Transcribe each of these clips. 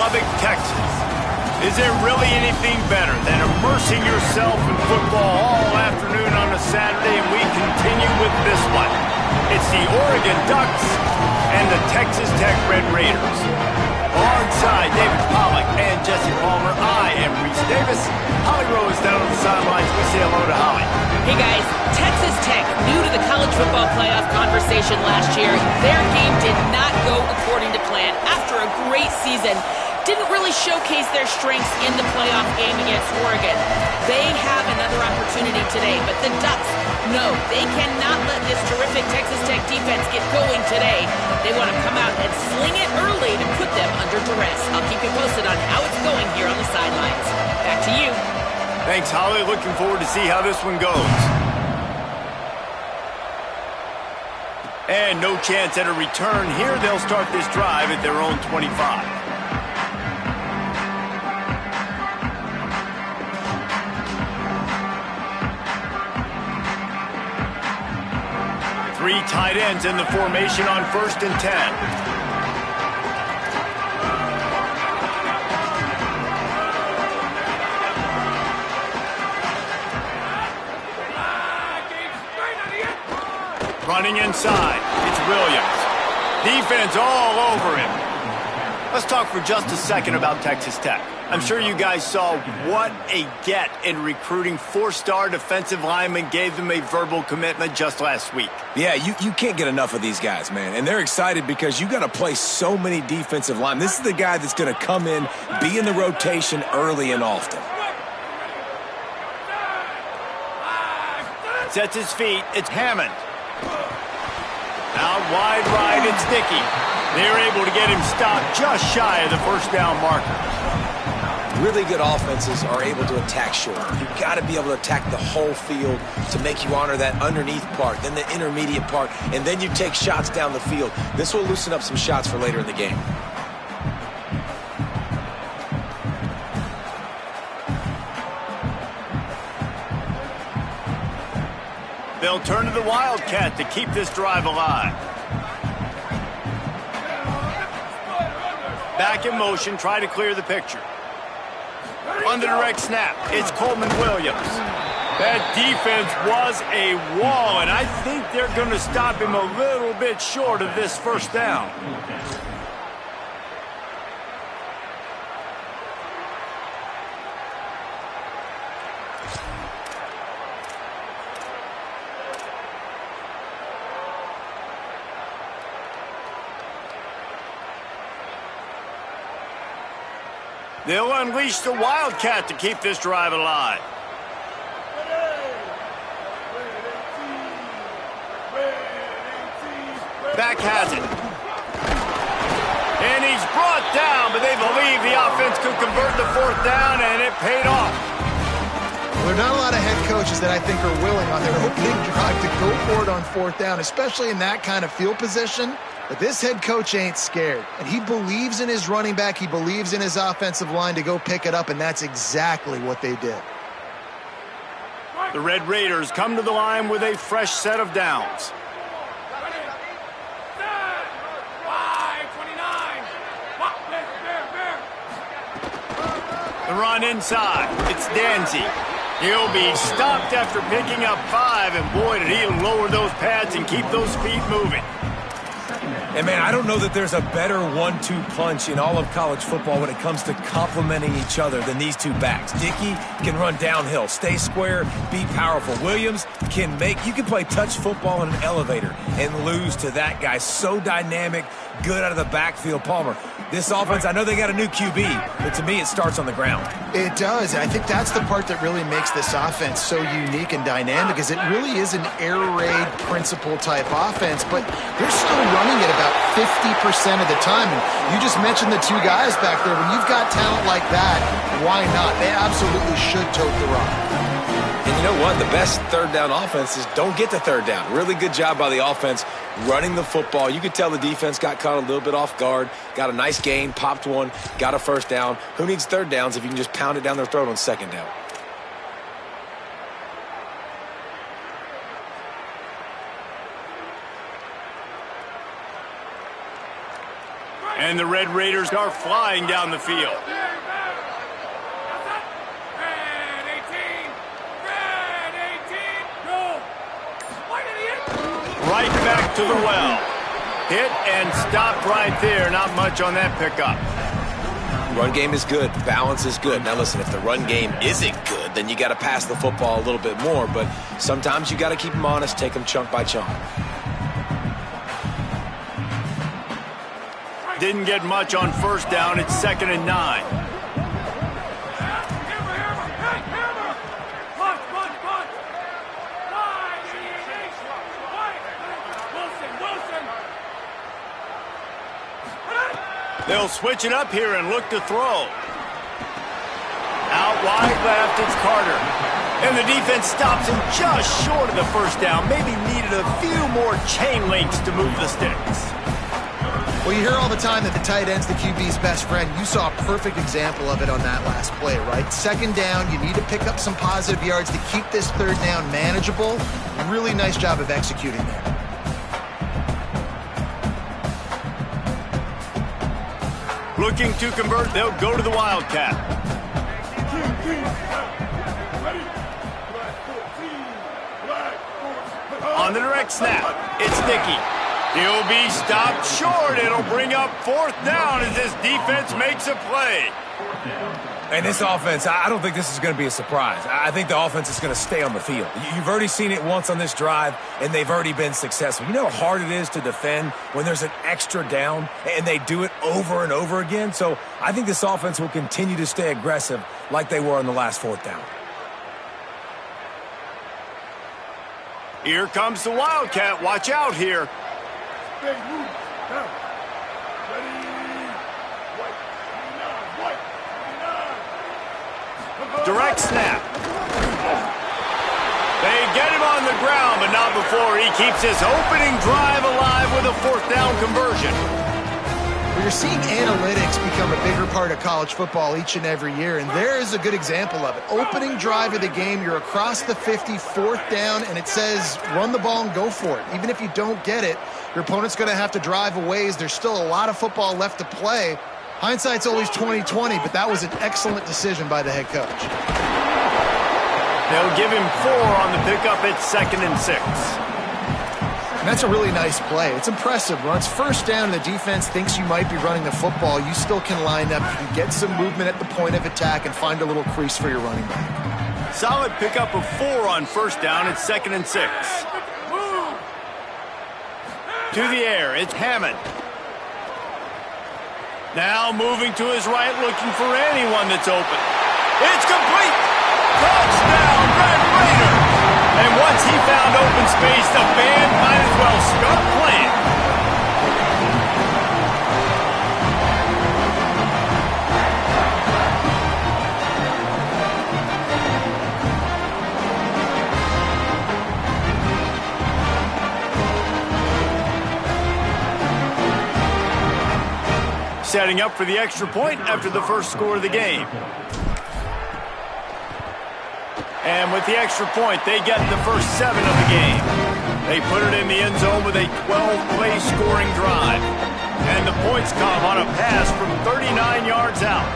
Lubbock, Texas. Is there really anything better than immersing yourself in football all afternoon on a Saturday? And we continue with this one. It's the Oregon Ducks and the Texas Tech Red Raiders. Alongside David Pollack and Jesse Palmer, I am Reese Davis. Holly Rowe is down on the sidelines. We say hello to Holly. Hey guys, Texas Tech, new to the college football playoff conversation last year. Their game did not go according to plan. After a great season, didn't really showcase their strengths in the playoff game against Oregon. They have another opportunity today, but the Ducks, no, they cannot let this terrific Texas Tech defense get going today. They want to come out and sling it early to put them under duress. I'll keep you posted on how it's going here on the sidelines. Back to you. Thanks, Holly. Looking forward to see how this one goes. And no chance at a return here. They'll start this drive at their own 25. Three tight ends in the formation on 1st and 10. Running inside, it's Williams. Defense all over him. Let's talk for just a second about Texas Tech. I'm sure you guys saw what a get in recruiting. 4-star defensive linemen gave them a verbal commitment just last week. Yeah, you can't get enough of these guys, man. And they're excited because you got to play so many defensive linemen. This is the guy that's going to come in, be in the rotation early and often. Sets his feet, it's Hammond. Out wide right, it's Dickey. They're able to get him stopped just shy of the first down marker. Really good offenses are able to attack short. You've got to be able to attack the whole field to make you honor that underneath part, then the intermediate part, and then you take shots down the field. This will loosen up some shots for later in the game. They'll turn to the Wildcat to keep this drive alive. Back in motion, try to clear the picture. On the direct snap, it's Coleman Williams. That defense was a wall, and I think they're going to stop him a little bit short of this first down. They'll unleash the Wildcat to keep this drive alive. Back has it. And he's brought down, but they believe the offense could convert the 4th down, and it paid off. There are not a lot of head coaches that I think are willing on their opening drive to go for it on 4th down, especially in that kind of field position. But this head coach ain't scared, and he believes in his running back. He believes in his offensive line to go pick it up, and that's exactly what they did. The Red Raiders come to the line with a fresh set of downs. The run inside, it's Danzy. He'll be stopped after picking up 5, and boy, did he lower those pads and keep those feet moving. And, man, I don't know that there's a better 1-2 punch in all of college football when it comes to complementing each other than these two backs. Dickey can run downhill, stay square, be powerful. Williams can you can play touch football in an elevator and lose to that guy. So dynamic, good out of the backfield. Palmer, this offense, I know they got a new QB, but to me it starts on the ground. It does. I think that's the part that really makes this offense so unique and dynamic, is it really is an air raid principle type offense, but they're still running it about 50% of the time. And you just mentioned the two guys back there. When you've got talent like that, why not? They absolutely should tote the rock. And you know what? The best 3rd down offenses don't get to 3rd down. Really good job by the offense running the football. You could tell the defense got caught a little bit off guard, got a nice gain, popped one, got a 1st down. Who needs 3rd downs if you can just pound it down their throat on 2nd down? And the Red Raiders are flying down the field. Right back to the well. Hit and stopped right there. Not much on that pickup. Run game is good. Balance is good. Now listen, if the run game isn't good, then you got to pass the football a little bit more. But sometimes you got to keep them honest, take them chunk by chunk. Didn't get much on first down. It's 2nd and 9. They'll switch it up here and look to throw. Out wide left, it's Carter. And the defense stops him just short of the first down. Maybe needed a few more chain links to move the sticks. Well, you hear all the time that the tight end's the QB's best friend. You saw a perfect example of it on that last play, right? 2nd down, you need to pick up some positive yards to keep this 3rd down manageable. Really nice job of executing there. Looking to convert, they'll go to the Wildcat. On the direct snap, it's Dickey. He'll be stopped short. It'll bring up 4th down as this defense makes a play. And this offense, I don't think this is going to be a surprise. I think the offense is going to stay on the field. You've already seen it once on this drive, and they've already been successful. You know how hard it is to defend when there's an extra down, and they do it over and over again? So I think this offense will continue to stay aggressive like they were on the last 4th down. Here comes the Wildcat. Watch out here. Direct snap. They get him on the ground, but not before he keeps his opening drive alive with a 4th down conversion. Well, you're seeing analytics become a bigger part of college football each and every year, and there is a good example of it. Opening drive of the game, you're across the 50, 4th down, and it says run the ball and go for it. Even if you don't get it, your opponent's going to have to drive a ways. There's still a lot of football left to play. Hindsight's always 20/20, but that was an excellent decision by the head coach. They'll give him 4 on the pickup. It's 2nd and 6. And that's a really nice play. It's impressive. When it's 1st down and the defense thinks you might be running the football, you still can line up. You can get some movement at the point of attack and find a little crease for your running back. Solid pickup of 4 on first down. It's 2nd and 6. To the air, it's Hammond. Now moving to his right, looking for anyone that's open. It's complete! Touchdown, Red Raiders! And once he found open space, the band might as well start playing. Setting up for the extra point after the first score of the game. And with the extra point, they get the first 7 of the game. They put it in the end zone with a 12-play scoring drive. And the points come on a pass from 39 yards out.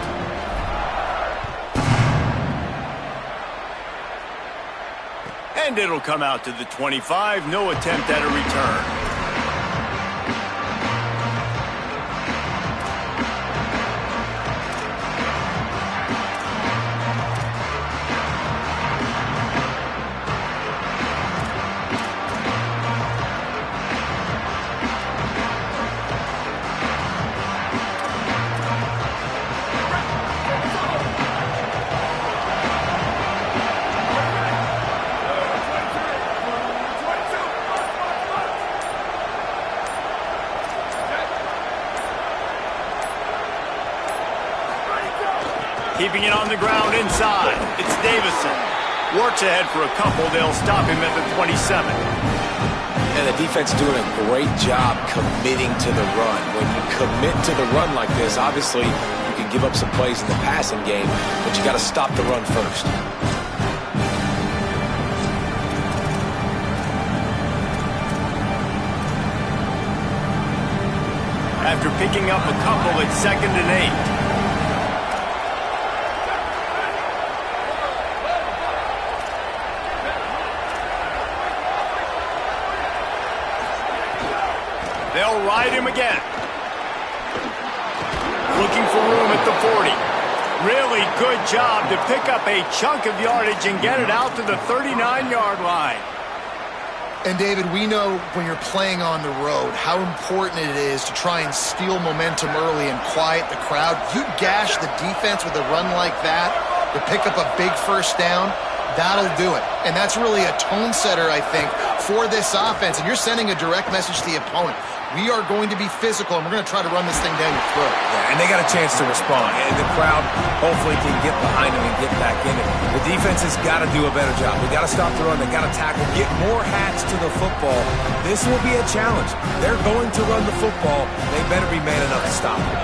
And it'll come out to the 25. No attempt at a return. Keeping it on the ground inside. It's Davison. Works ahead for a couple. They'll stop him at the 27. And the defense doing a great job committing to the run. When you commit to the run like this, obviously you can give up some plays in the passing game, but you got to stop the run first. after picking up a couple at 2nd and 8. They'll ride him again. Looking for room at the 40. Really good job to pick up a chunk of yardage and get it out to the 39-yard line. And, David, we know when you're playing on the road how important it is to try and steal momentum early and quiet the crowd. You gash the defense with a run like that to pick up a big first down, that'll do it. And that's really a tone setter, I think, for this offense. And you're sending a direct message to the opponent. We are going to be physical, and we're going to try to run this thing down your throat. Yeah, and they got a chance to respond. And the crowd hopefully can get behind them and get back in it. The defense has got to do a better job. They got to stop the run. They got to tackle, get more hats to the football. This will be a challenge. They're going to run the football. They better be man enough to stop it.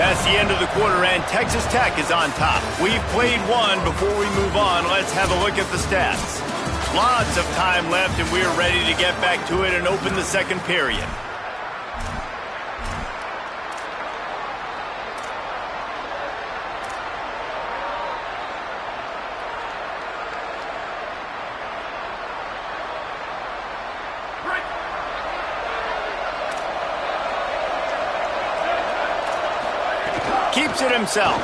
That's the end of the quarter, and Texas Tech is on top. We've played one. Before we move on, let's have a look at the stats. Lots of time left, and we're ready to get back to it and open the second period. Keeps it himself.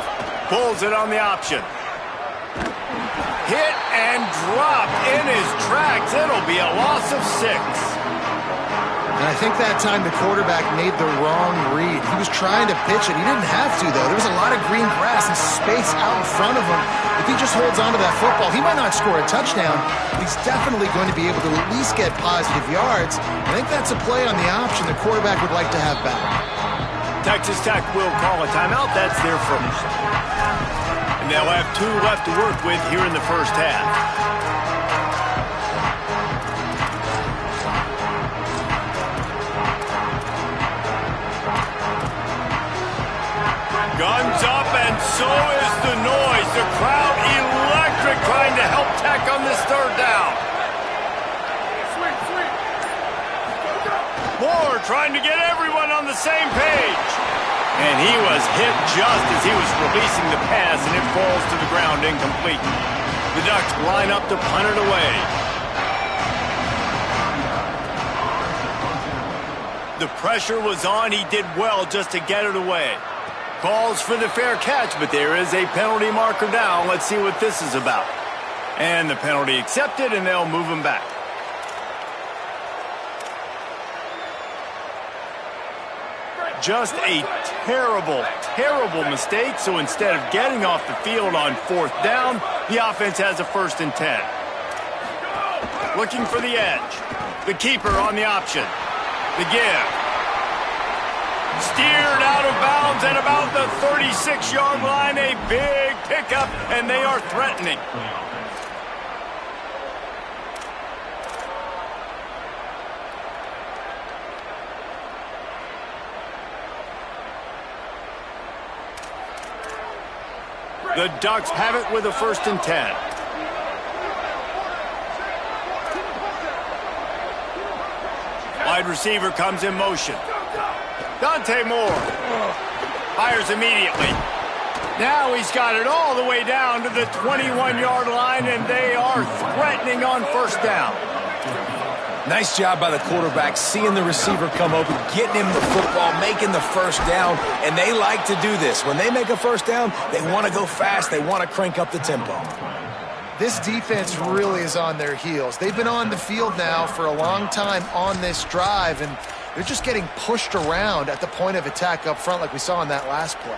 Pulls it on the option. Hit and dropped in his tracks. It'll be a loss of 6. And I think that time the quarterback made the wrong read. He was trying to pitch it. He didn't have to, though. There was a lot of green grass and space out in front of him. If he just holds on to that football, he might not score a touchdown, but he's definitely going to be able to at least get positive yards. I think that's a play on the option the quarterback would like to have back. Texas Tech will call a timeout. That's their first. And they'll have 2 left to work with here in the first half. Guns up, and so is the noise. The crowd electric, trying to help Tech on this 3rd down. Moore trying to get everyone on the same page. And he was hit just as he was releasing the pass, and it falls to the ground incomplete. The Ducks line up to punt it away. The pressure was on. He did well just to get it away. Calls for the fair catch, but there is a penalty marker down. Let's see what this is about. And the penalty accepted, and they'll move him back. Just a terrible, terrible mistake. So instead of getting off the field on 4th down, the offense has a 1st and 10. Looking for the edge. The keeper on the option. The give. Steered out of bounds at about the 36-yard line. A big pickup, and they are threatening. The Ducks have it with a 1st and 10. Wide receiver comes in motion. Dante Moore fires immediately. Now he's got it all the way down to the 21-yard line, and they are threatening on 1st down. Nice job by the quarterback, seeing the receiver come open, getting him the football, making the 1st down, and they like to do this. When they make a 1st down, they want to go fast. They want to crank up the tempo. This defense really is on their heels. They've been on the field now for a long time on this drive, and they're just getting pushed around at the point of attack up front like we saw in that last play.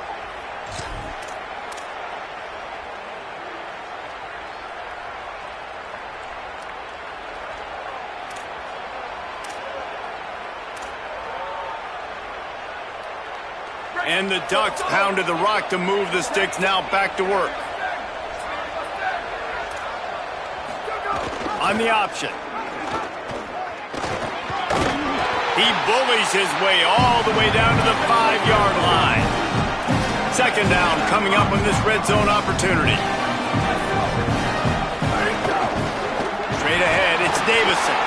And the Ducks pounded the rock to move the sticks, now back to work. On the option. He bullies his way all the way down to the 5-yard line. 2nd down coming up on this red zone opportunity. Straight ahead, it's Davison.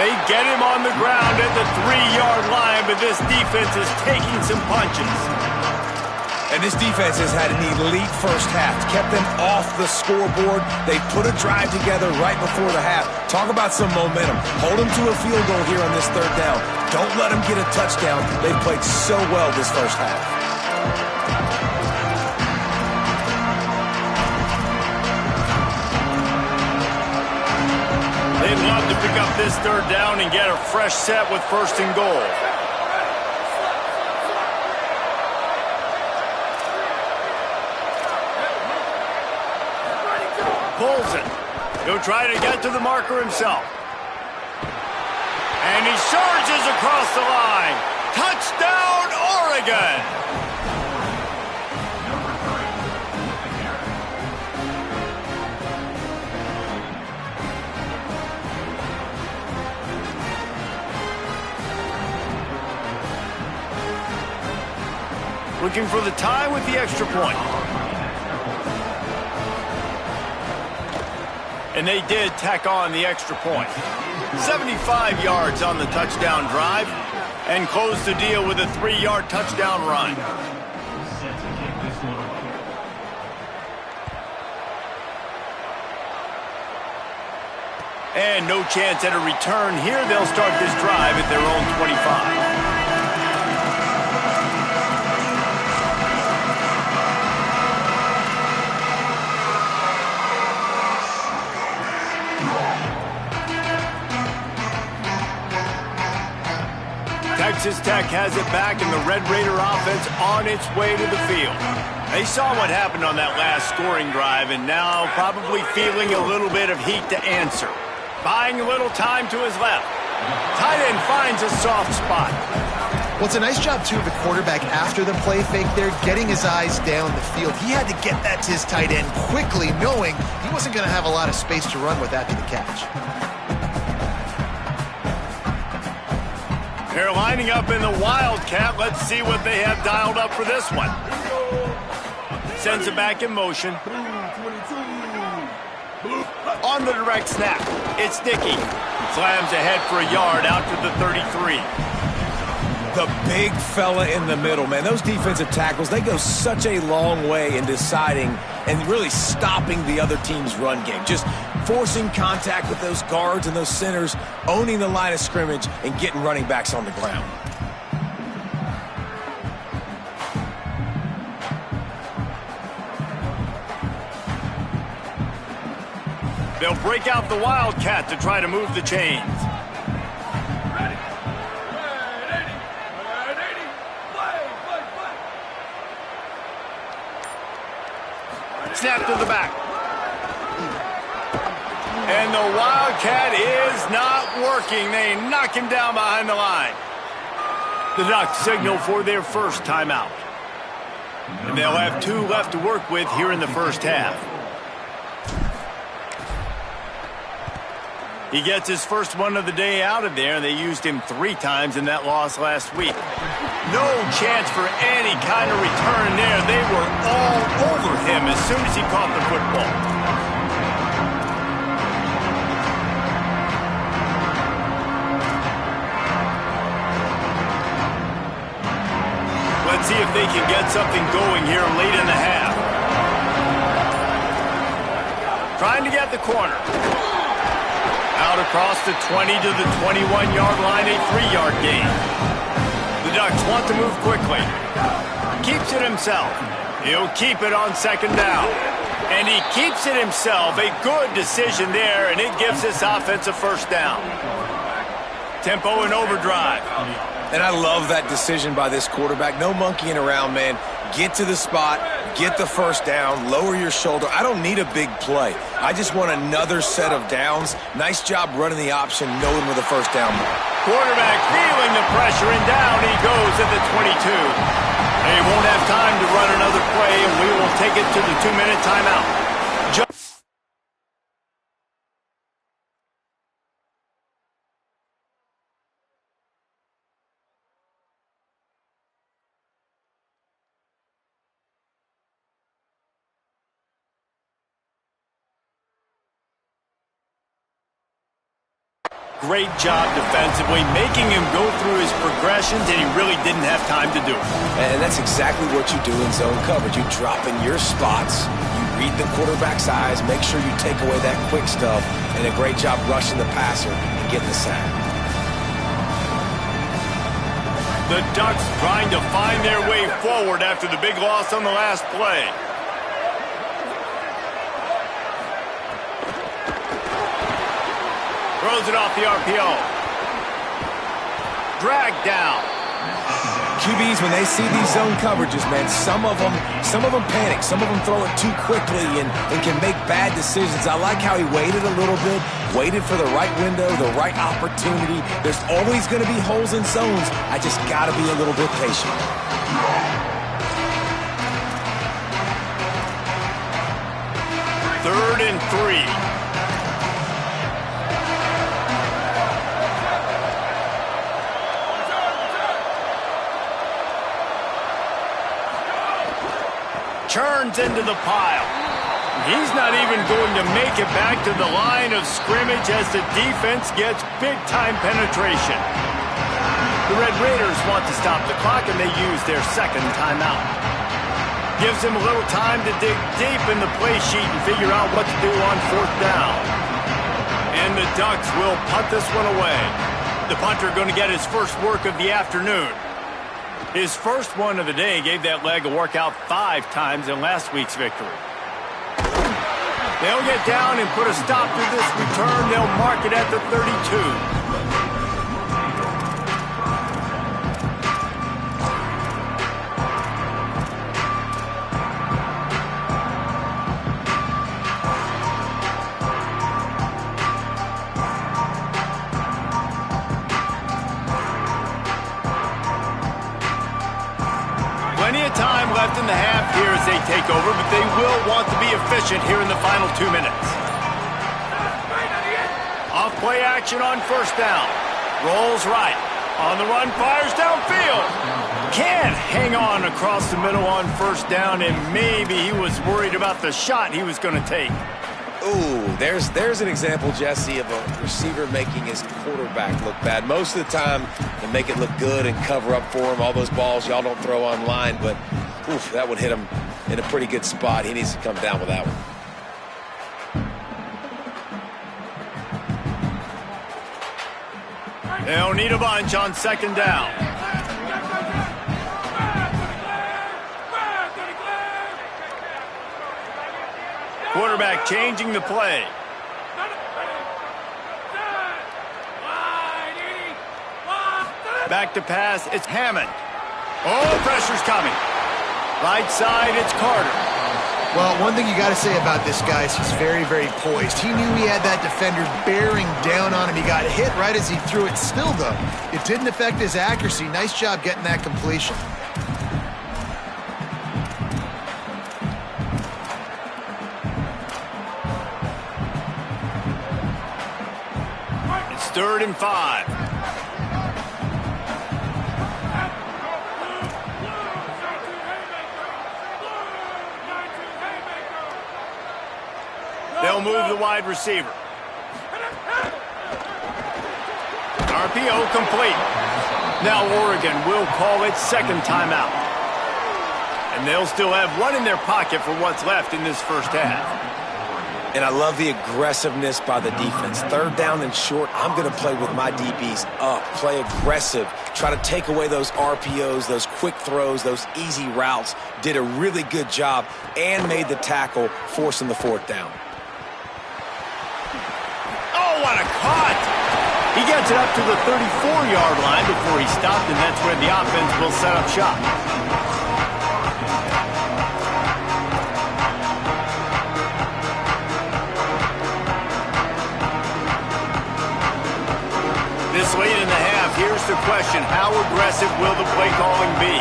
They get him on the ground at the 3-yard line, but this defense is taking some punches. And this defense has had an elite first half. Kept them off the scoreboard. They put a drive together right before the half. Talk about some momentum. Hold them to a field goal here on this 3rd down. Don't let them get a touchdown. They've played so well this first half. They'd love to pick up this 3rd down and get a fresh set with 1st and goal. Pulls it. He'll try to get to the marker himself. And he charges across the line. Touchdown, Oregon! Looking for the tie with the extra point. And they did tack on the extra point. 75 yards on the touchdown drive and close the deal with a 3-yard touchdown run. And no chance at a return here. They'll start this drive at their own 25. Texas Tech has it back, and the Red Raider offense on its way to the field. They saw what happened on that last scoring drive, and now probably feeling a little bit of heat to answer. Buying a little time to his left. Tight end finds a soft spot. Well, it's a nice job, too, of the quarterback after the play fake there, getting his eyes down the field. He had to get that to his tight end quickly, knowing he wasn't going to have a lot of space to run with after the catch. They're lining up in the Wildcat. Let's see what they have dialed up for this one. Sends it back in motion. On the direct snap, it's Dickey. Slams ahead for a yard out to the 33. The big fella in the middle, man. Those defensive tackles, they go such a long way in deciding and really stopping the other team's run game. Just forcing contact with those guards and those centers, owning the line of scrimmage, and getting running backs on the ground. They'll break out the Wildcat to try to move the chains. Snap to the back. And the Wildcat is not working. They knock him down behind the line. The Ducks signal for their first timeout. And they'll have 2 left to work with here in the first half. He gets his first one of the day out of there, and they used him 3 times in that loss last week. No chance for any kind of return there. They were all over him as soon as he caught the football. Let's see if they can get something going here late in the half. Trying to get the corner. Out across the 20 to the 21-yard line, a 3-yard gain. The Ducks want to move quickly. Keeps it himself. He'll keep it on 2nd down. And he keeps it himself. A good decision there, and it gives this offense a first down. Tempo and overdrive. And I love that decision by this quarterback. No monkeying around, man. Get to the spot, get the first down, lower your shoulder. I don't need a big play. I just want another set of downs. Nice job running the option, knowing where the first down was. Quarterback feeling the pressure, and down he goes at the 22. They won't have time to run another play, and we will take it to the 2-minute timeout. Great job defensively, making him go through his progressions, and he really didn't have time to do it. And that's exactly what you do in zone coverage. You drop in your spots, you read the quarterback's eyes, make sure you take away that quick stuff, and a great job rushing the passer and getting the sack. The Ducks trying to find their way forward after the big loss on the last play. Throws it off the RPO. Drag down. QBs, when they see these zone coverages, man, some of them panic. Some of them throw it too quickly and can make bad decisions. I like how he waited a little bit, waited for the right window, the right opportunity. There's always going to be holes in zones. I just got to be a little bit patient. Third and 3. Turns into the pile. He's not even going to make it back to the line of scrimmage as the defense gets big-time penetration. The Red Raiders want to stop the clock, and they use their second timeout. Gives him a little time to dig deep in the play sheet and figure out what to do on fourth down. And the Ducks will punt this one away. The punter going to get his first work of the afternoon. His first one of the day gave that leg a workout 5 times in last week's victory. They'll get down and put a stop to this return. They'll mark it at the 32. Plenty of time left in the half here as they take over, but they will want to be efficient here in the final 2 minutes. Off play action on first down. Rolls right. On the run, fires downfield. Can't hang on across the middle on first down, and maybe he was worried about the shot he was going to take. Ooh, there's an example, Jesse, of a receiver making his quarterback look bad. Most of the time, they make it look good and cover up for him. All those balls y'all don't throw online, but oof, that would hit him in a pretty good spot. He needs to come down with that one. They'll need a bunch on second down. Quarterback changing the play. Back to pass, it's Hammond. Oh, pressure's coming. Right side, it's Carter. Well, one thing you got to say about this guy is he's very, very poised. He knew he had that defender bearing down on him. He got hit right as he threw it. Still, though, it didn't affect his accuracy. Nice job getting that completion. It's 3rd and 5. They'll move the wide receiver. RPO complete. Now Oregon will call its second timeout. And they'll still have one in their pocket for what's left in this first half. And I love the aggressiveness by the defense. 3rd down and short, I'm going to play with my DBs up. Play aggressive. Try to take away those RPOs, those quick throws, those easy routes. Did a really good job and made the tackle, forcing the 4th down. Oh, what a cut! He gets it up to the 34-yard line before he stopped, and that's where the offense will set up shop. This late in the half, here's the question. How aggressive will the play calling be?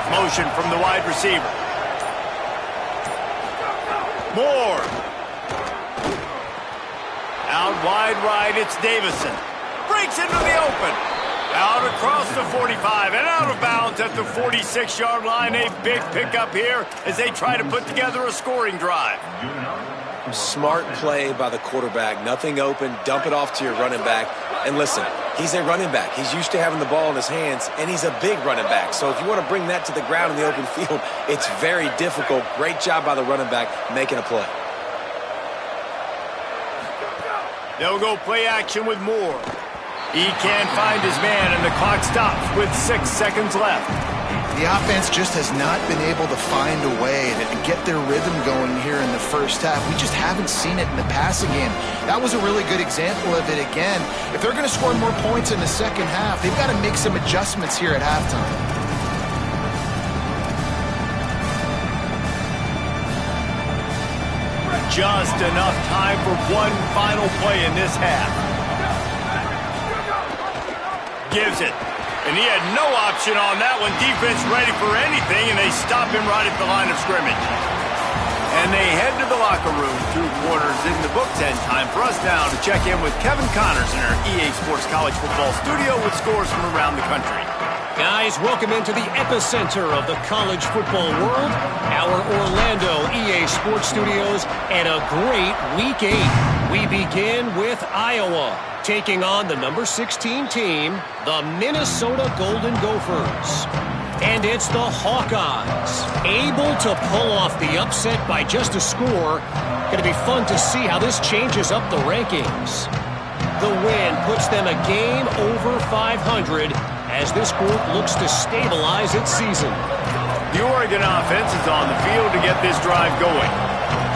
Motion from the wide receiver. Moore. Out wide right, it's Davison. Breaks into the open. Out across the 45 and out of bounds at the 46-yard line. A big pickup here as they try to put together a scoring drive. Smart play by the quarterback. Nothing open. Dump it off to your running back. And listen, he's a running back. He's used to having the ball in his hands, and he's a big running back. So if you want to bring that to the ground in the open field, it's very difficult. Great job by the running back making a play. They'll go play action with Moore. He can't find his man, and the clock stops with 6 seconds left. The offense just has not been able to find a way to get their rhythm going here in the first half. We just haven't seen it in the passing game. That was a really good example of it again. If they're going to score more points in the second half, they've got to make some adjustments here at halftime. Just enough time for one final play in this half. Gives it. And he had no option on that one. Defense ready for anything, and they stop him right at the line of scrimmage. And they head to the locker room. 2 quarters in the books, and time for us now to check in with Kevin Connors in our EA Sports College Football studio with scores from around the country. Guys, welcome into the epicenter of the college football world, our Orlando EA Sports Studios, and a great Week 8. We begin with Iowa, taking on the number 16 team, the Minnesota Golden Gophers. And it's the Hawkeyes, able to pull off the upset by just a score. Going to be fun to see how this changes up the rankings. The win puts them a game over 500 as this group looks to stabilize its season. The Oregon offense is on the field to get this drive going.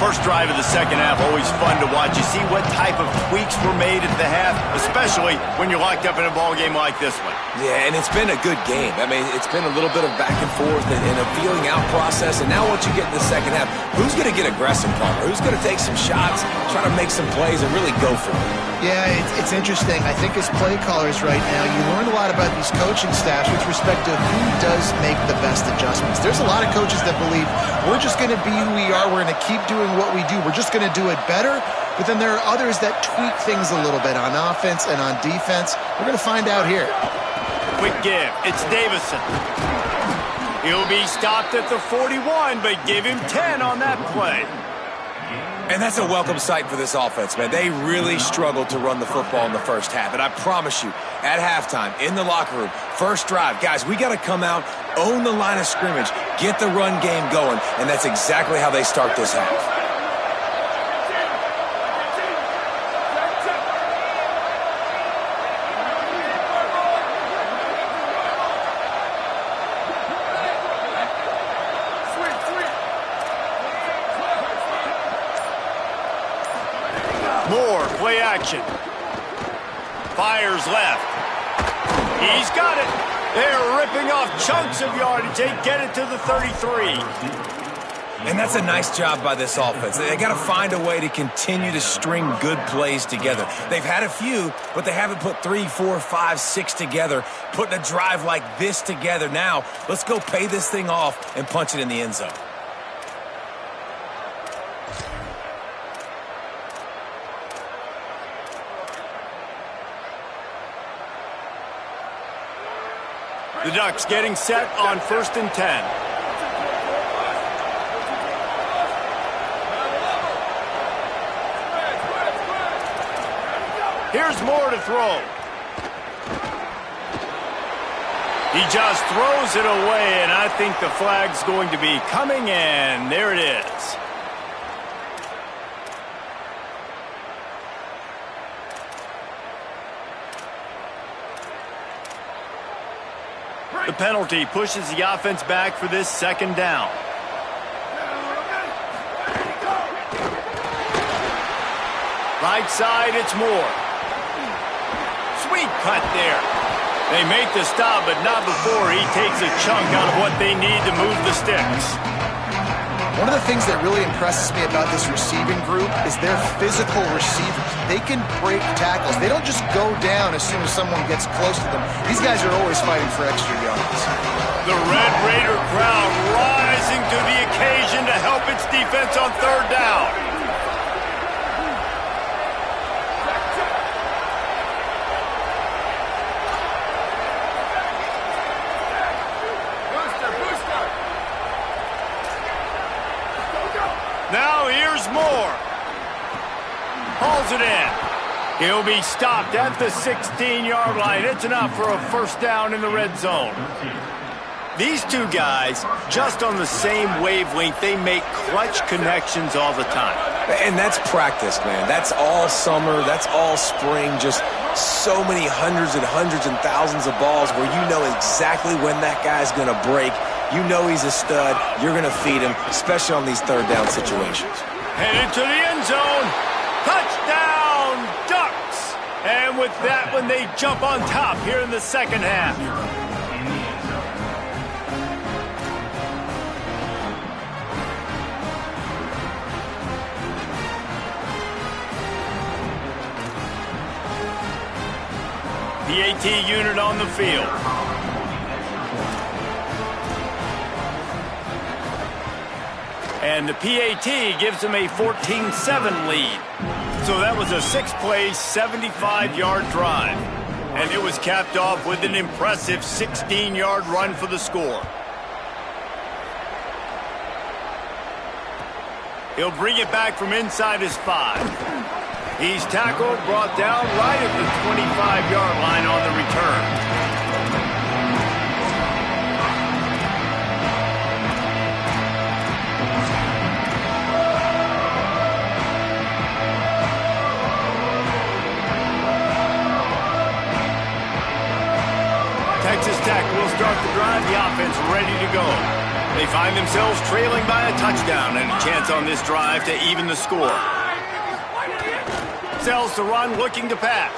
First drive of the second half, always fun to watch. You see what type of tweaks were made at the half, especially when you're locked up in a ball game like this one. Yeah, and it's been a good game. I mean, it's been a little bit of back and forth and a feeling out process. And now once you get in the second half, who's going to get aggressive, Palmer? Who's going to take some shots, try to make some plays, and really go for it? Yeah, it's interesting. I think as play callers right now, you learn a lot about these coaching staffs with respect to who does make the best adjustments. There's a lot of coaches that believe we're just going to be who we are. We're going to keep doing what we do. We're just going to do it better. But then there are others that tweak things a little bit on offense and on defense. We're going to find out here. Quick give. It's Davison. He'll be stopped at the 41, but give him 10 on that play. And that's a welcome sight for this offense, man. They really struggled to run the football in the first half. And I promise you, at halftime, in the locker room, first drive, guys, we got to come out, own the line of scrimmage, get the run game going, and that's exactly how they start this half. Moore, play action. Fires left. He's got it. They're ripping off chunks of yardage. They get it to the 33. And that's a nice job by this offense. They got to find a way to continue to string good plays together. They've had a few, but they haven't put 3, 4, 5, 6 together, putting a drive like this together. Now, let's go pay this thing off and punch it in the end zone. The Ducks getting set on 1st and 10. Here's Moore to throw. He just throws it away, and I think the flag's going to be coming, and there it is. The penalty pushes the offense back for this second down. Right side, it's Moore. Sweet cut there. They make the stop, but not before he takes a chunk out of what they need to move the sticks. One of the things that really impresses me about this receiving group is their physical receivers. They can break tackles. They don't just go down as soon as someone gets close to them. These guys are always fighting for extra yards. The Red Raider crowd rising to the occasion to help its defense on 3rd down. Now here's Moore. hauls it in. He'll be stopped at the 16-yard line. It's enough for a first down in the red zone. These two guys, just on the same wavelength, they make clutch connections all the time. And that's practice, man. That's all summer. That's all spring. Just so many hundreds and thousands of balls where you know exactly when that guy's going to break. You know he's a stud. You're going to feed him, especially on these third down situations. Headed to the end zone. Touchdown, Ducks! And with that one, they jump on top here in the second half. PAT unit on the field. And the PAT gives them a 14-7 lead. So that was a 6-play, 75-yard drive. And it was capped off with an impressive 16-yard run for the score. He'll bring it back from inside his 5. He's tackled, brought down right at the 25-yard line on the return. Texas Tech will start the drive, the offense ready to go. They find themselves trailing by a touchdown and a chance on this drive to even the score. Sells to run, looking to pass.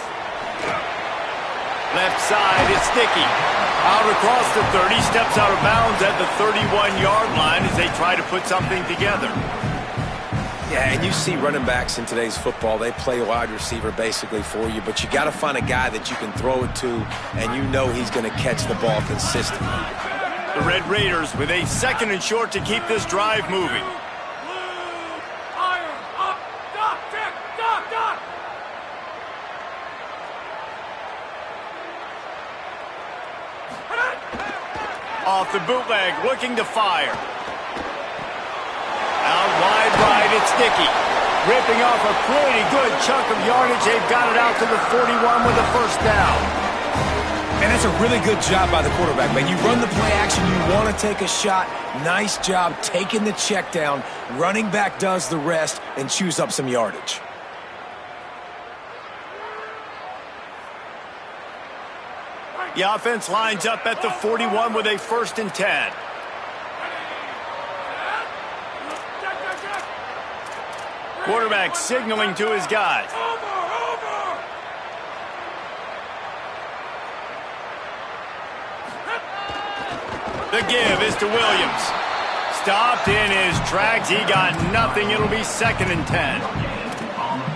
Left side, it's Sticky. Out across the 30, steps out of bounds at the 31-yard line as they try to put something together. Yeah, and you see running backs in today's football, they play wide receiver basically for you, but you got to find a guy that you can throw it to, and you know he's going to catch the ball consistently. The Red Raiders with a 2nd and short to keep this drive moving. Off the bootleg, looking to fire. Out wide right, it's Sticky. Ripping off a pretty good chunk of yardage. They've got it out to the 41 with a first down. And that's a really good job by the quarterback, man. You run the play action, you want to take a shot. Nice job taking the check down. Running back does the rest and chews up some yardage. The offense lines up at the 41 with a 1st and 10. Quarterback signaling to his guys. The give is to Williams. Stopped in his tracks. He got nothing. It'll be 2nd and 10.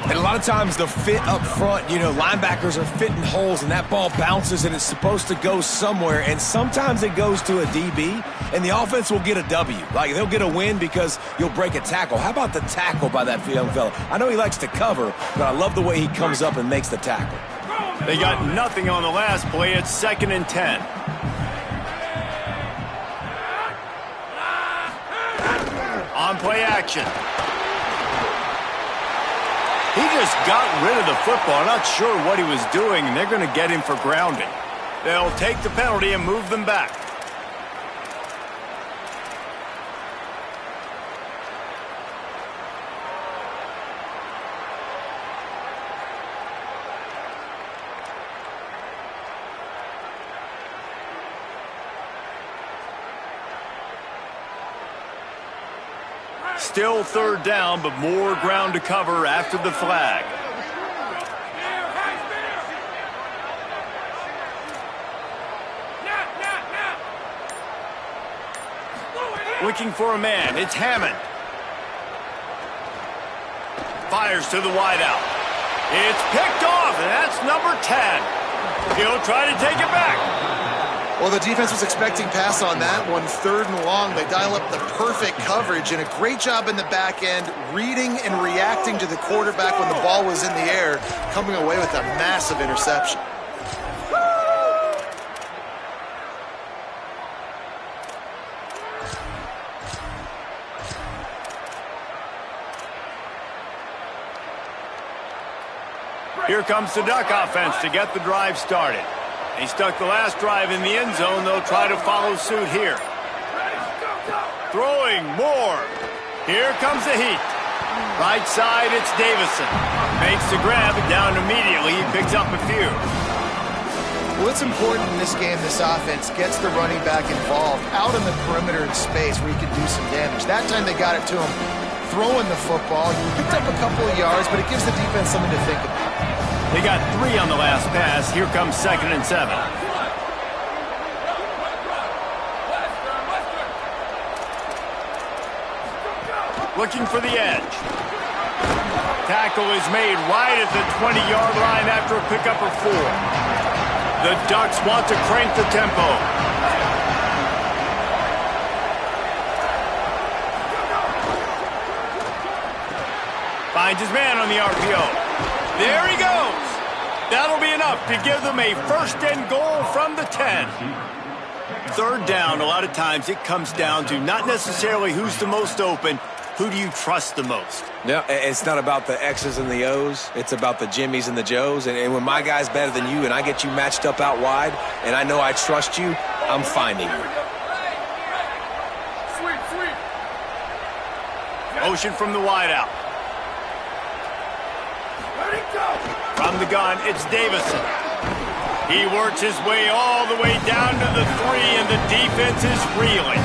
And a lot of times the fit up front, you know, linebackers are fitting holes and that ball bounces and it's supposed to go somewhere. And sometimes it goes to a DB and the offense will get a W. Like they'll get a win because you'll break a tackle. How about the tackle by that young fella? I know he likes to cover, but I love the way he comes up and makes the tackle. They got nothing on the last play. It's 2nd and 10. On play action. He just got rid of the football. Not sure what he was doing, and they're going to get him for grounding. They'll take the penalty and move them back. Still 3rd down, but more ground to cover after the flag. Looking for a man. It's Hammond. Fires to the wideout. It's picked off, and that's number 10. He'll try to take it back. Well, the defense was expecting pass on that one. 3rd and long. They dial up the perfect coverage and a great job in the back end, reading and reacting to the quarterback when the ball was in the air, coming away with a massive interception. Here comes the Duck offense to get the drive started. He stuck the last drive in the end zone. They'll try to follow suit here. Throwing more. Here comes the heat. Right side, it's Davison. Makes the grab down immediately. He picks up a few. Well, it's important in this game, this offense gets the running back involved out in the perimeter in space where he can do some damage. That time they got it to him throwing the football. He picked up a couple of yards, but it gives the defense something to think about. They got 3 on the last pass. Here comes 2nd and 7. Looking for the edge. Tackle is made right at the 20-yard line after a pickup of 4. The Ducks want to crank the tempo. Finds his man on the RPO. There he goes. That'll be enough to give them a 1st and goal from the 10. 3rd down, a lot of times it comes down to not necessarily who's the most open, who do you trust the most? Yeah, it's not about the X's and the O's. It's about the Jimmies and the Joes. And when my guy's better than you and I get you matched up out wide and I know I trust you, I'm finding you. Motion from the wideout. From the gun, it's Davison. He works his way all the way down to the 3, and the defense is reeling.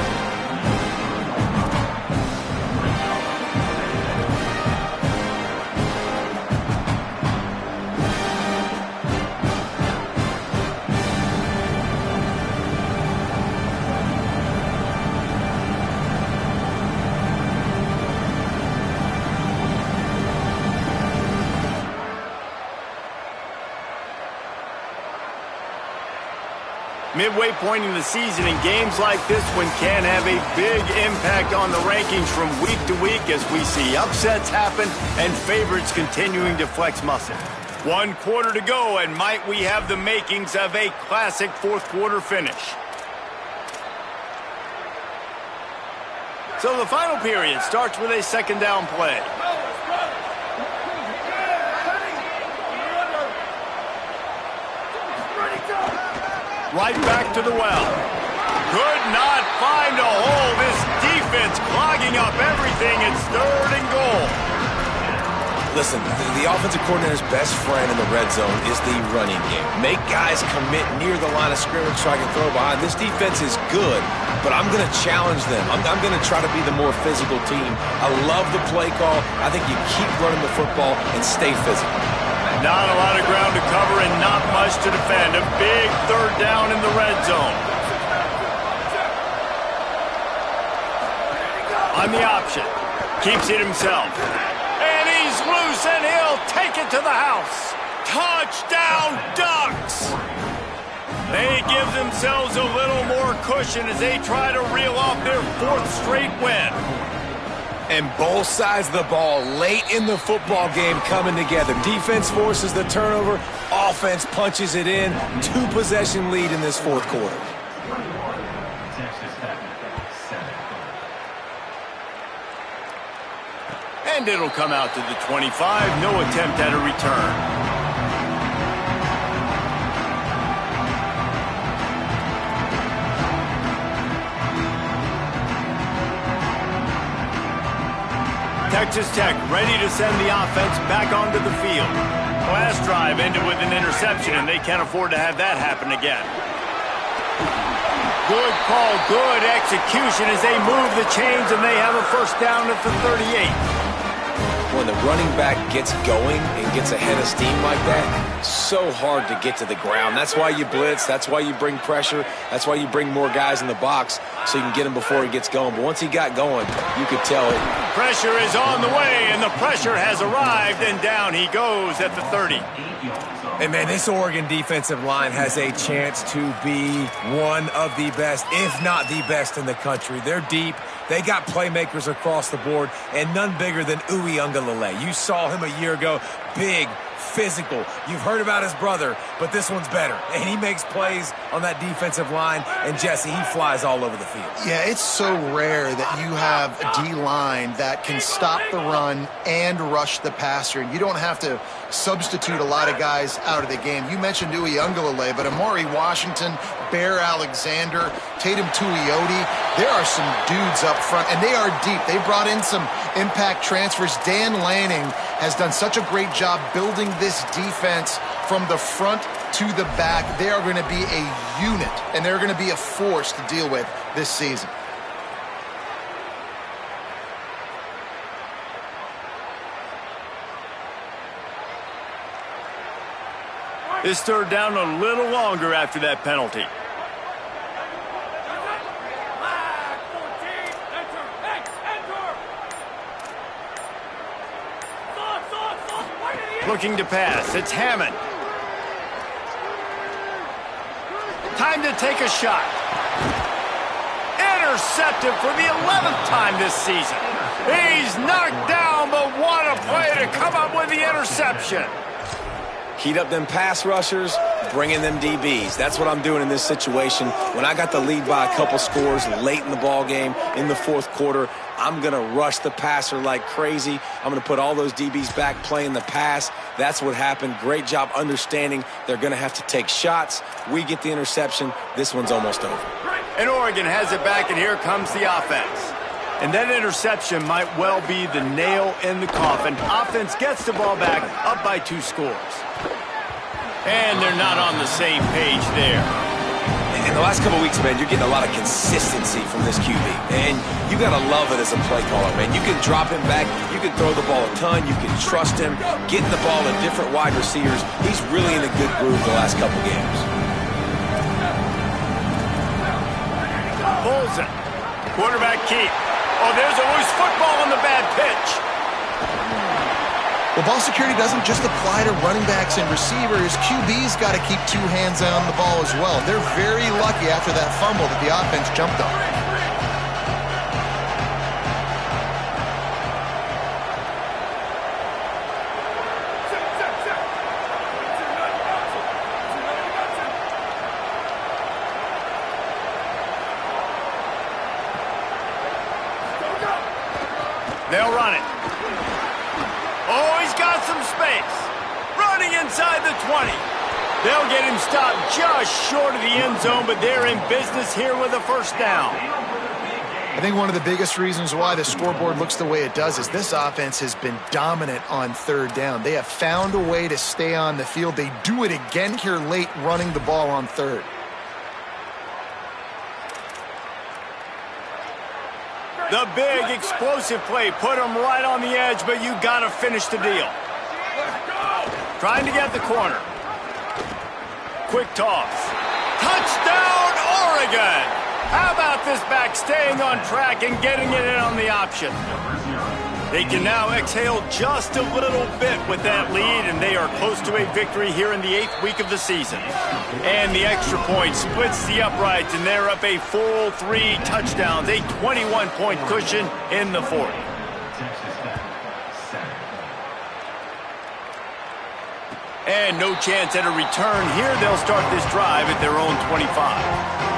Midway point in the season, and games like this one can have a big impact on the rankings from week to week as we see upsets happen and favorites continuing to flex muscle. 1 quarter to go, and might we have the makings of a classic 4th quarter finish. So the final period starts with a 2nd down play. Right back to the well. Could not find a hole. This defense clogging up everything. It's 3rd and goal. Listen, the offensive coordinator's best friend in the red zone is the running game. Make guys commit near the line of scrimmage so I can throw behind. This defense is good, but I'm going to challenge them. I'm going to try to be the more physical team. I love the play call. I think you keep running the football and stay physical. Not a lot of ground to cover and not much to defend. A big 3rd down in the red zone. On the option. Keeps it himself. And he's loose and he'll take it to the house. Touchdown, Ducks! They give themselves a little more cushion as they try to reel off their 4th straight win. And both sides of the ball late in the football game coming together. Defense forces the turnover. Offense punches it in. 2-possession lead in this 4th quarter. And it'll come out to the 25. No attempt at a return. Texas Tech ready to send the offense back onto the field. Last drive ended with an interception, and they can't afford to have that happen again. Good call, good execution as they move the chains, and they have a 1st down at the 38. When the running back gets going and gets a head of steam like that, so hard to get to the ground. That's why you blitz. That's why you bring pressure. That's why you bring more guys in the box so you can get him before he gets going. But once he got going, you could tell it. Pressure is on the way, and the pressure has arrived, and down he goes at the 30. And, man, this Oregon defensive line has a chance to be one of the best, if not the best in the country. They're deep. They got playmakers across the board, and none bigger than Uwe Ungalale. You saw him a year ago big, physical. You've heard about his brother, but this one's better. And he makes plays on that defensive line, and Jesse, he flies all over the field. Yeah, it's so rare that you have a D-line that can stop the run and rush the passer. You don't have to substitute a lot of guys out of the game. You mentioned Uiagalelei, but Amari Washington, Bear Alexander, Tatum Tuioti, there are some dudes up front, and they are deep. They brought in some impact transfers. Dan Lanning has done such a great job building this defense from the front to the back. They are going to be a unit, and they're going to be a force to deal with this season. This third down a little longer after that penalty. Looking to pass. It's Hammond. Time to take a shot. Intercepted for the 11th time this season. He's knocked down, but what a play to come up with the interception. Heat up them pass rushers, bring in them DBs. That's what I'm doing in this situation. When I got the lead by a couple scores late in the ball game, in the fourth quarter, I'm going to rush the passer like crazy. I'm going to put all those DBs back playing the pass. That's what happened. Great job understanding they're going to have to take shots. We get the interception. This one's almost over. And Oregon has it back, and here comes the offense. And that interception might well be the nail in the coffin. Offense gets the ball back, up by 2 scores. And they're not on the same page there. In the last couple weeks, man, you're getting a lot of consistency from this QB. And you got to love it as a play caller, man. You can drop him back. You can throw the ball a ton. You can trust him. Getting the ball to different wide receivers. He's really in a good groove the last couple games. Pulls it. Quarterback keep. Oh, there's a loose football on the bad pitch. Well, ball security doesn't just apply to running backs and receivers. QB's got to keep 2 hands on the ball as well. They're very lucky after that fumble that the offense jumped on. They'll run it. Oh, he's got some space. Running inside the 20. They'll get him stopped just short of the end zone, but they're in business here with a first down. I think one of the biggest reasons why the scoreboard looks the way it does is this offense has been dominant on third down. They have found a way to stay on the field. They do it again here late, running the ball on third. The big explosive play put him right on the edge, but you got to finish the deal. Trying to get the corner. Quick toss. Touchdown, Oregon! How about this back staying on track and getting it in on the option? They can now exhale just a little bit with that lead, and they are close to a victory here in the 8th week of the season. And the extra point splits the uprights, and they're up a full 3 touchdowns, a 21-point cushion in the 4th. And no chance at a return here. They'll start this drive at their own 25.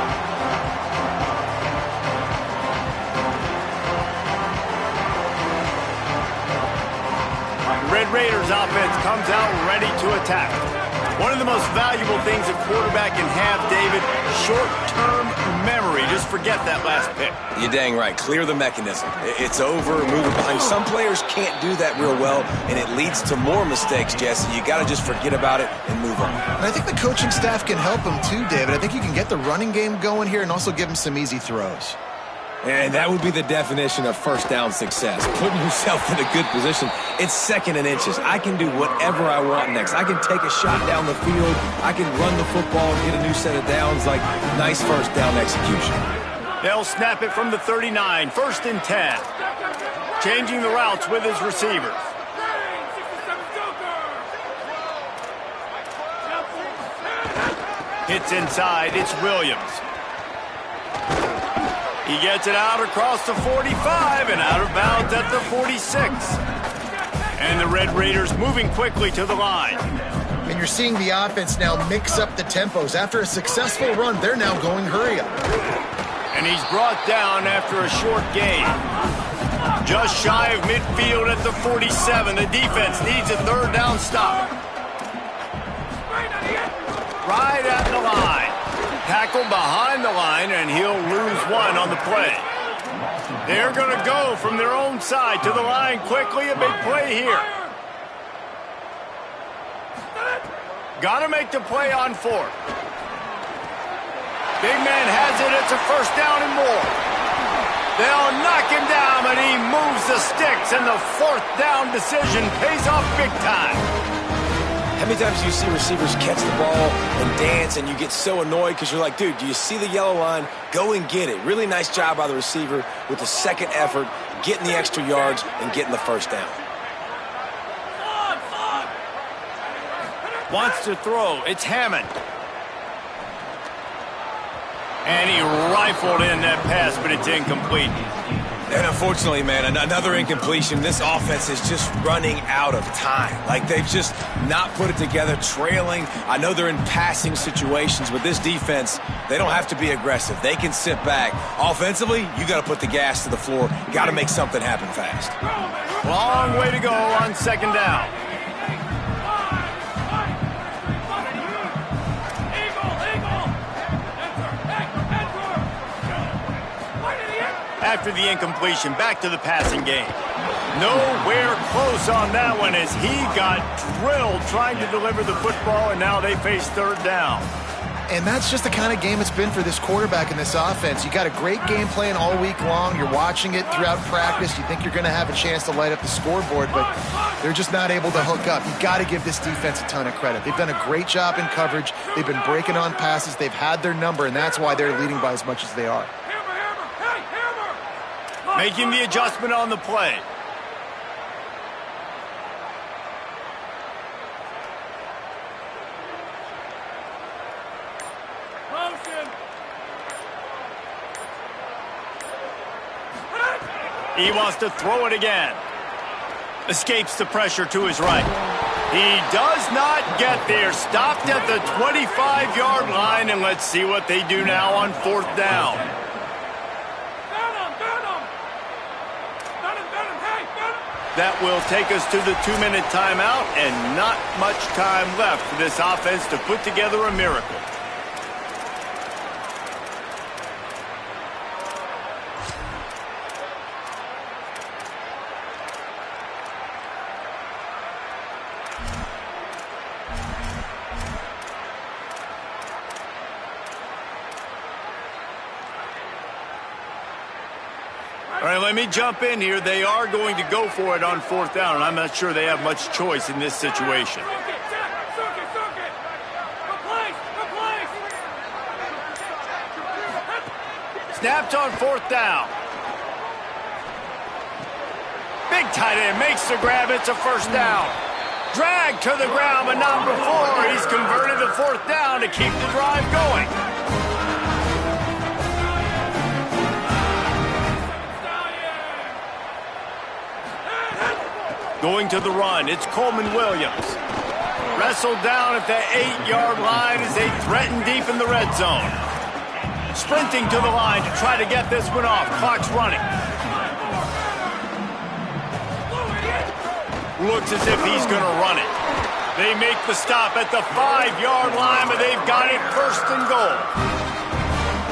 Red Raiders offense comes out ready to attack. One of the most valuable things a quarterback can have, David, short-term memory. Just forget that last pick. You're dang right. Clear the mechanism. It's over, move it behind. Some players can't do that real well, and it leads to more mistakes, Jesse. You got to just forget about it and move on. And I think the coaching staff can help him too, David. I think you can get the running game going here and also give him some easy throws. And that would be the definition of first down success. Putting yourself in a good position. It's 2nd and inches. I can do whatever I want next. I can take a shot down the field. I can run the football and get a new set of downs. Like, nice first down execution. They'll snap it from the 39. 1st and 10. Changing the routes with his receivers. Hits inside. It's Williams. He gets it out across the 45 and out of bounds at the 46. And the Red Raiders moving quickly to the line. And you're seeing the offense now mix up the tempos. After a successful run, they're now going hurry up. And he's brought down after a short gain. Just shy of midfield at the 47. The defense needs a third down stop. Right at the line. Tackle behind the line, and he'll lose one on the play. They're going to go from their own side to the line quickly. A big play here. Got to make the play on fourth. Big man has it. It's a first down and more. They'll knock him down, and he moves the sticks, and the fourth down decision pays off big time. How many times do you see receivers catch the ball and dance, and you get so annoyed because you're like, dude, do you see the yellow line? Go and get it. Really nice job by the receiver with the second effort, getting the extra yards and getting the first down. Wants to throw. It's Hammond. And he rifled in that pass, but it's incomplete. And unfortunately, man, another incompletion. This offense is just running out of time. Like, they've just not put it together, trailing. I know they're in passing situations, but this defense, they don't have to be aggressive. They can sit back. Offensively, you got to put the gas to the floor. Got to make something happen fast. Long way to go on second down. After the incompletion, back to the passing game. Nowhere close on that one as he got drilled trying to deliver the football, and now they face third down. And that's just the kind of game it's been for this quarterback in this offense. You got a great game plan all week long. You're watching it throughout practice. You think you're going to have a chance to light up the scoreboard, but they're just not able to hook up. You've got to give this defense a ton of credit. They've done a great job in coverage. They've been breaking on passes. They've had their number, and that's why they're leading by as much as they are. Making the adjustment on the play. He wants to throw it again. Escapes the pressure to his right. He does not get there. Stopped at the 25-yard line, and let's see what they do now on fourth down. That will take us to the 2-minute timeout, and not much time left for this offense to put together a miracle. All right, let me jump in here. They are going to go for it on fourth down, and I'm not sure they have much choice in this situation. Snapped on fourth down. Big tight end makes the grab. It's a first down. Dragged to the ground, but not before. He's converted the fourth down to keep the drive going. Going to the run, it's Coleman Williams. Wrestled down at the 8-yard line as they threaten deep in the red zone. Sprinting to the line to try to get this one off. Clock's running. Looks as if he's going to run it. They make the stop at the 5-yard line, but they've got it first and goal.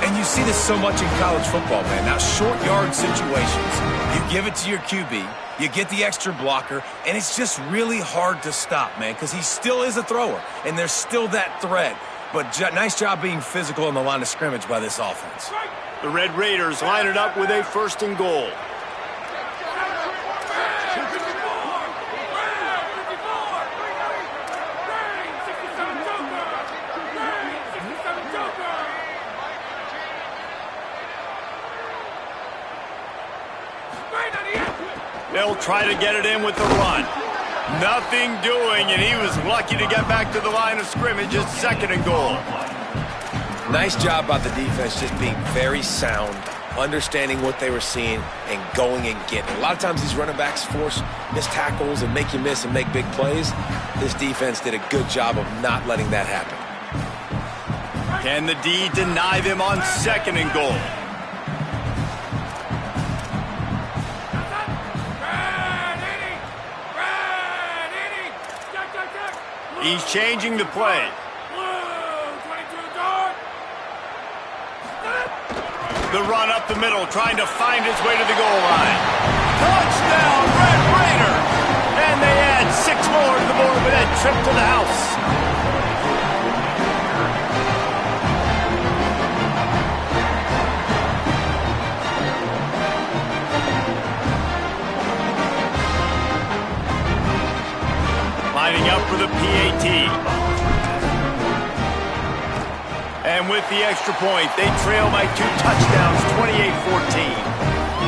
And you see this so much in college football, man. Now, short yard situations, you give it to your QB, you get the extra blocker, and it's just really hard to stop, man, because he still is a thrower, and there's still that threat. But nice job being physical on the line of scrimmage by this offense. The Red Raiders line it up with a first and goal. They'll try to get it in with the run. Nothing doing, and he was lucky to get back to the line of scrimmage. It's second and goal. Nice job by the defense, just being very sound understanding what they were seeing and going and getting it. A lot of times these running backs force missed tackles and make you miss and make big plays. This defense did a good job of not letting that happen. Can the D deny them on 2nd and goal? He's changing the play. The run up the middle, trying to find his way to the goal line. Touchdown, Red Raider! And they add 6 more to the board with that trip to the house. Lining up for the PAT. And with the extra point, they trail by 2 touchdowns, 28-14.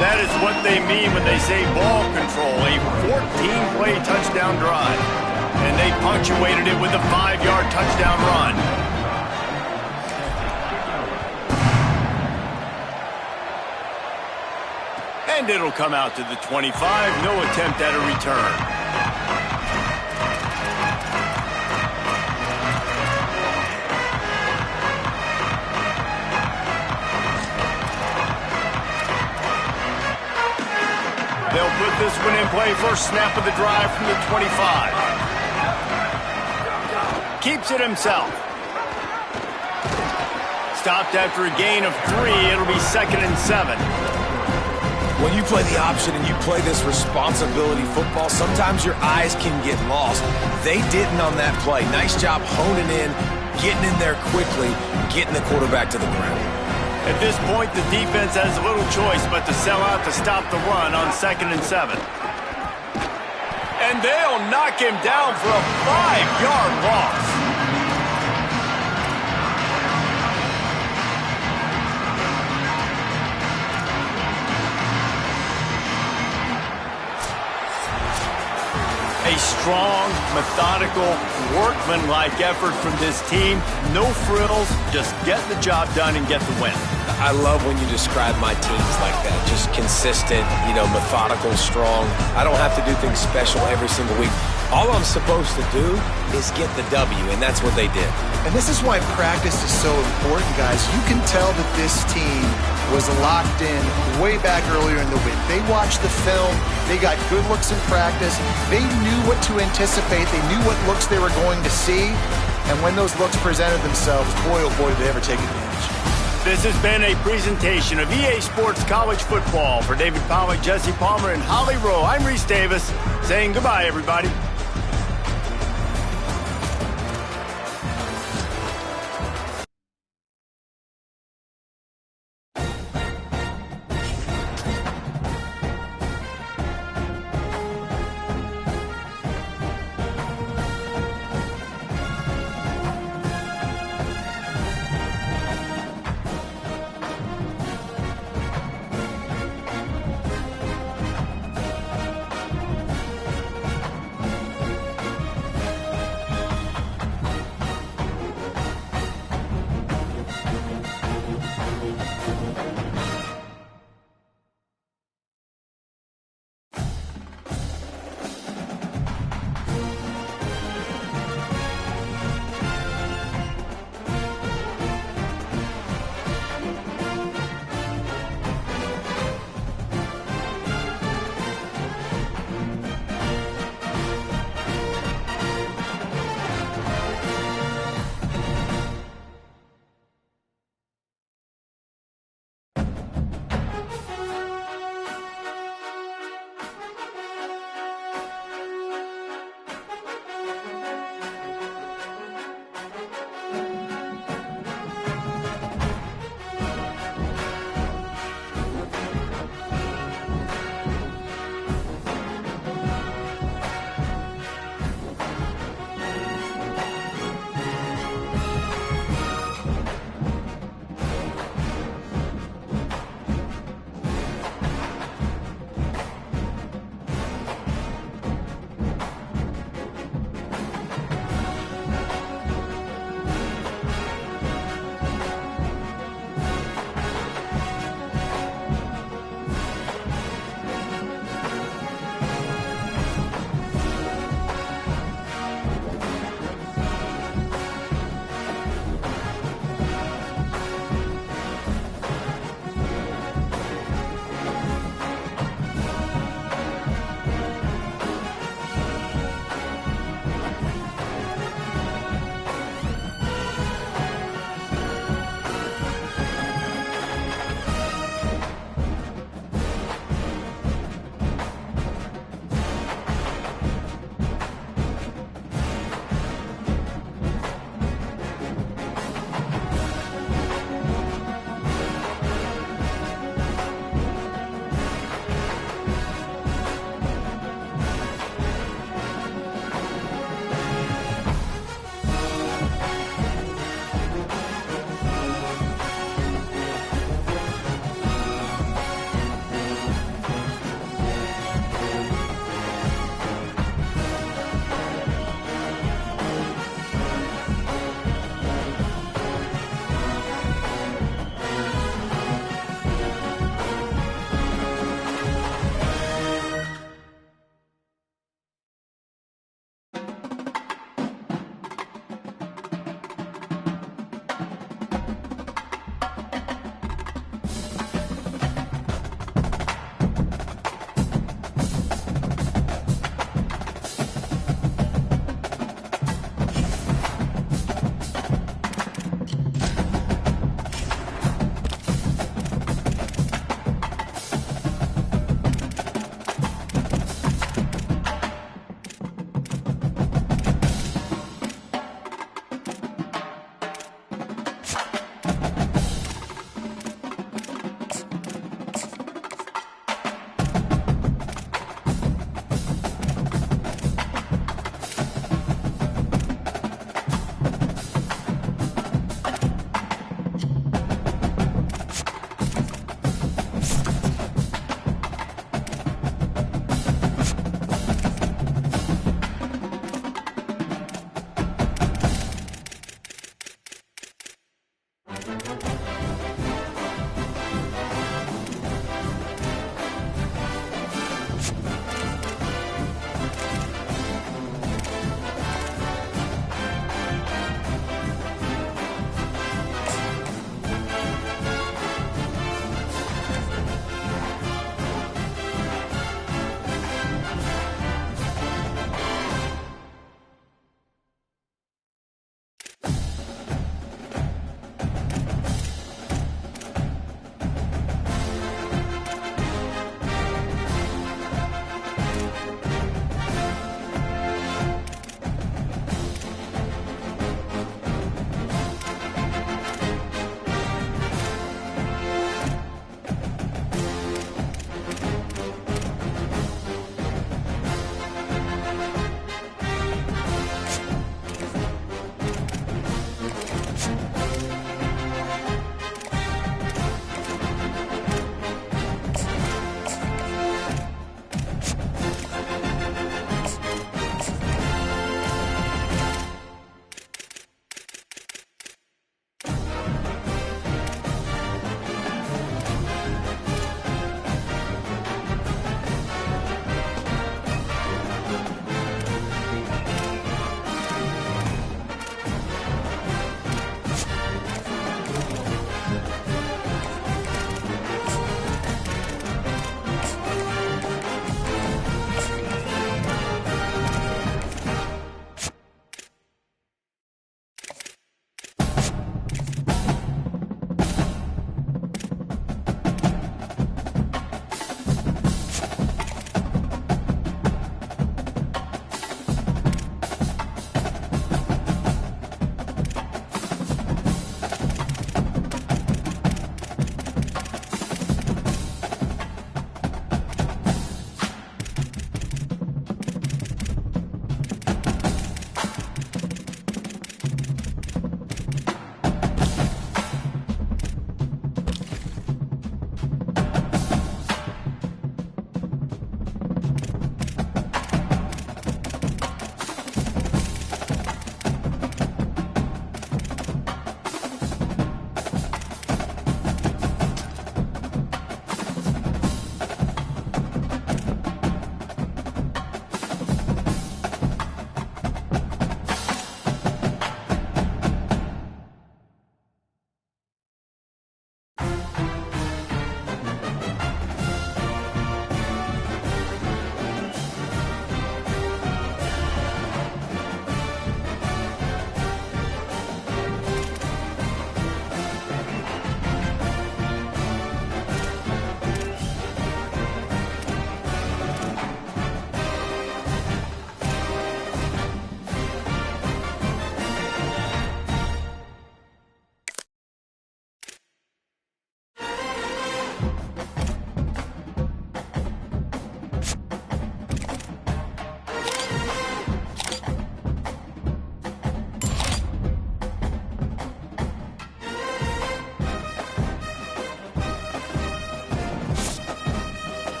That is what they mean when they say ball control, a 14-play touchdown drive. And they punctuated it with a 5-yard touchdown run. And it'll come out to the 25, no attempt at a return. They'll put this one in play. First snap of the drive from the 25. Keeps it himself. Stopped after a gain of 3. It'll be 2nd and 7. When you play the option and you play this responsibility football, sometimes your eyes can get lost. They didn't on that play. Nice job honing in, getting in there quickly, getting the quarterback to the ground. At this point, the defense has little choice but to sell out to stop the run on 2nd and 7. And they'll knock him down for a 5-yard loss. A strong, methodical, workmanlike effort from this team. No frills, just get the job done and get the win. I love when you describe my teams like that. Just consistent, methodical, strong. I don't have to do things special every single week. All I'm supposed to do is get the W, and that's what they did. And this is why practice is so important, guys. You can tell that this team was locked in way back earlier in the week. They watched the film. They got good looks in practice. They knew what to anticipate. They knew what looks they were going to see. And when those looks presented themselves, boy, oh boy, did they ever take advantage. This has been a presentation of EA Sports College Football. For David Pollack, Jesse Palmer, and Holly Rowe, I'm Reese Davis, saying goodbye, everybody.